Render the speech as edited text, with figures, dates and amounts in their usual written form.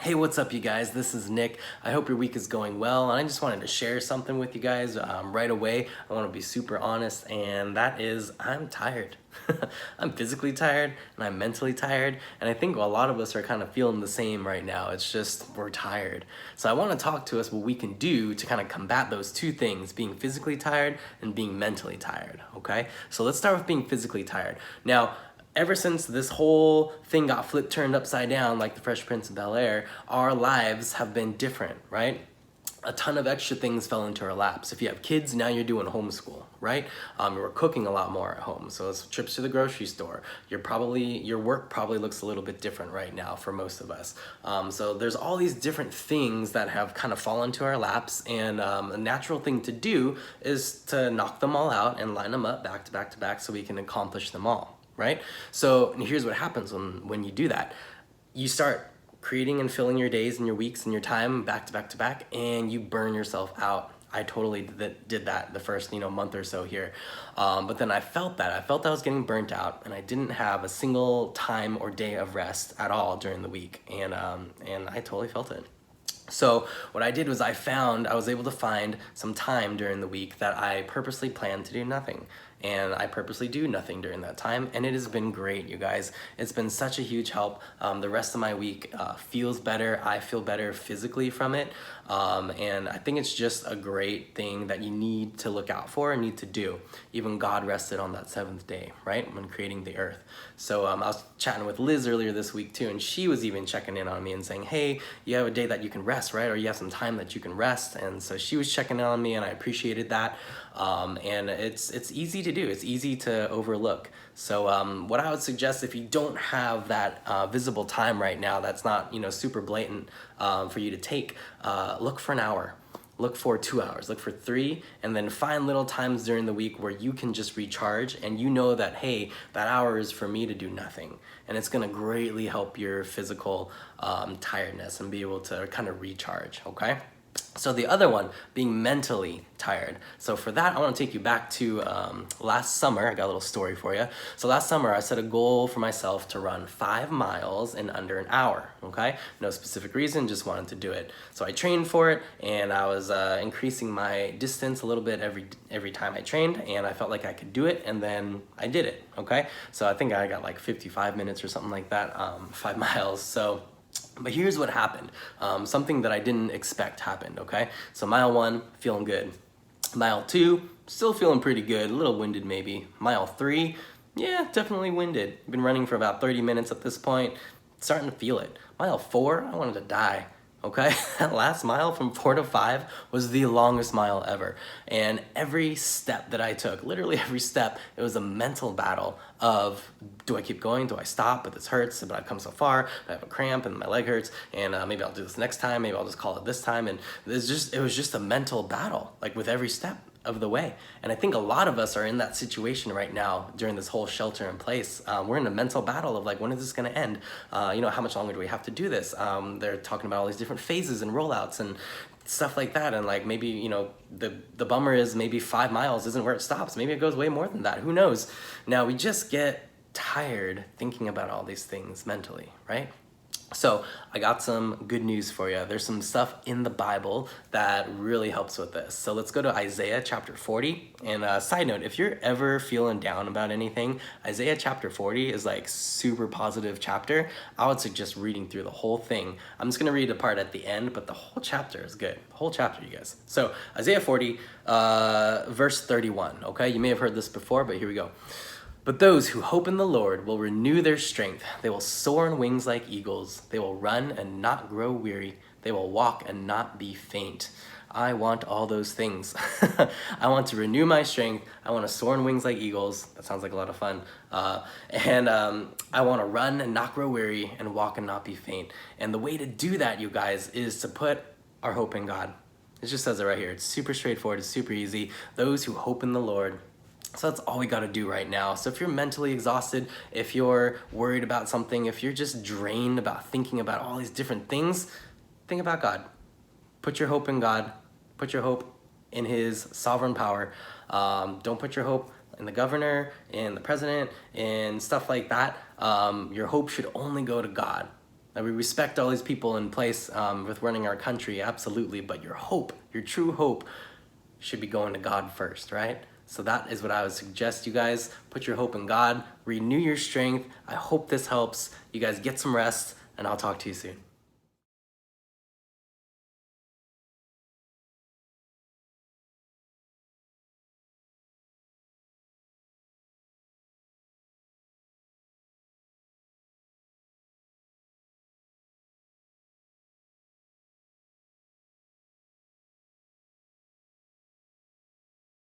Hey, what's up, you guys? This is Nick. I hope your week is going well, and I just wanted to share something with you guys right away. I want to be super honest, and that is I'm tired. I'm physically tired, and I'm mentally tired, and I think a lot of us are kind of feeling the same right now. It's just we're tired. So I want to talk to us what we can do to kind of combat those two things, being physically tired and being mentally tired, okay? So let's start with being physically tired. Now, ever since this whole thing got flipped turned upside down like the Fresh Prince of Bel-Air, our lives have been different, right? A ton of extra things fell into our laps. If you have kids, now you're doing homeschool, right? You're cooking a lot more at home. So it's trips to the grocery store. Your work probably looks a little bit different right now for most of us. So there's all these different things that have kind of fallen to our laps, and a natural thing to do is to knock them all out and line them up back to back to back so we can accomplish them all. Right? So here's what happens when you do that. You start creating and filling your days and your weeks and your time back to back to back, and you burn yourself out. I totally did that the first month or so here, but then I felt I was getting burnt out, and I didn't have a single time or day of rest at all during the week, and I totally felt it. So what I did was I was able to find some time during the week that I purposely planned to do nothing. And I purposely do nothing during that time, and it has been great, you guys. It's been such a huge help. The rest of my week feels better. I feel better physically from it, and I think it's just a great thing that you need to look out for and need to do. Even God rested on that seventh day, right, when creating the earth. So I was chatting with Liz earlier this week too, and she was even checking in on me and saying, hey, you have a day that you can rest, right? Or you have some time that you can rest. And so she was checking in on me, and I appreciated that. And it's easy to do. It's easy to overlook. So what I would suggest, if you don't have that visible time right now, that's not super blatant for you to take, look for an hour. Look for 2 hours, look for 3, and then find little times during the week where you can just recharge, and you know that, hey, that hour is for me to do nothing. And it's gonna greatly help your physical tiredness and be able to kind of recharge, okay? So the other one, being mentally tired. So for that, I want to take you back to last summer. I got a little story for you. So last summer, I set a goal for myself to run 5 miles in under an hour, okay? No specific reason, just wanted to do it. So I trained for it, and I was increasing my distance a little bit every time I trained, and I felt like I could do it, and then I did it, okay? So I think I got like 55 minutes or something like that, 5 miles. But here's what happened. Something that I didn't expect happened, okay? So mile 1, feeling good. Mile 2, still feeling pretty good, a little winded maybe. Mile 3, yeah, definitely winded. Been running for about 30 minutes at this point, starting to feel it. Mile 4, I wanted to die. Okay, that last mile from 4 to 5 was the longest mile ever. And every step that I took, literally every step, it was a mental battle of, do I keep going? Do I stop? But this hurts, but I've come so far. I have a cramp and my leg hurts, and maybe I'll do this next time. Maybe I'll just call it this time. And it was just a mental battle, like with every step of the way. And I think a lot of us are in that situation right now during this whole shelter in place. We're in a mental battle of like, when is this going to end? How much longer do we have to do this? They're talking about all these different phases and rollouts and stuff like that. And like, maybe, the bummer is maybe 5 miles isn't where it stops. Maybe it goes way more than that. Who knows? Now we just get tired thinking about all these things mentally, right? So I got some good news for you. There's some stuff in the Bible that really helps with this. So let's go to Isaiah chapter 40. And side note, if you're ever feeling down about anything, Isaiah chapter 40 is like super positive chapter. I would suggest reading through the whole thing. I'm just gonna read a part at the end, but the whole chapter is good. The whole chapter, you guys. So Isaiah 40, verse 31, okay? You may have heard this before, but here we go. But those who hope in the Lord will renew their strength. They will soar on wings like eagles. They will run and not grow weary. They will walk and not be faint. I want all those things. I want to renew my strength. I want to soar on wings like eagles. That sounds like a lot of fun. And I want to run and not grow weary and walk and not be faint. And the way to do that, you guys, is to put our hope in God. It just says it right here. It's super straightforward. It's super easy. Those who hope in the Lord. So that's all we got to do right now. So if you're mentally exhausted, if you're worried about something, if you're just drained about thinking about all these different things, think about God. Put your hope in God. Put your hope in His sovereign power. Don't put your hope in the governor, in the president, in stuff like that. Your hope should only go to God. That we respect all these people in place with running our country, absolutely, but your hope, your true hope, should be going to God first, right? So that is what I would suggest, you guys. Put your hope in God, renew your strength. I hope this helps. You guys get some rest, and I'll talk to you soon.